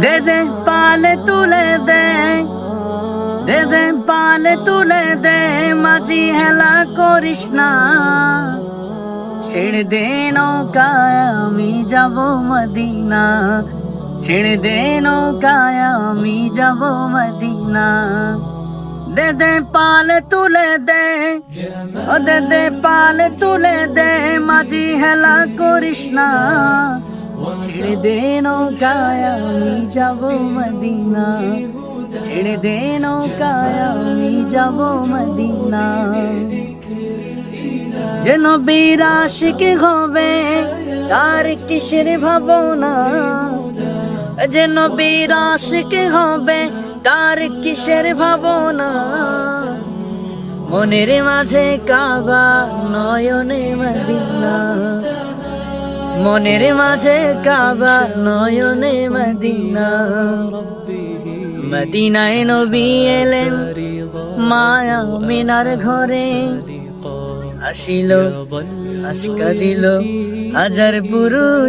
দে দে পালে তুলে দে, দে দে পালে তুলে দে, মাঝি হেলা করিস না। ছেড়ে দে নৌকায় আমি যাব মদিনা, ছেড়ে দে নৌকায় আমি যাব মদিনা। দে দে পালে তুলে দে, ও দে দে পালে তুলে দে, মাঝি হেলা করিস না। ছেড়ে দে নৌকায় আমি যাব মদিনা, ছেড়ে দে নৌকায় আমি যাব মদিনা। যে নবীর আশিক হবে তার কিসের ভাবনা, যে নবীর আশিক হবে তার কিসের ভাবনা। মনের মাঝে কাবা নয়নে মদিনা, মনের মাঝে কাবা নয়নে মদিনা। মদিনায় নবী এলেন মায়া মিনার ঘরে, আসিল আশকা দিল হাজার পুরুষ।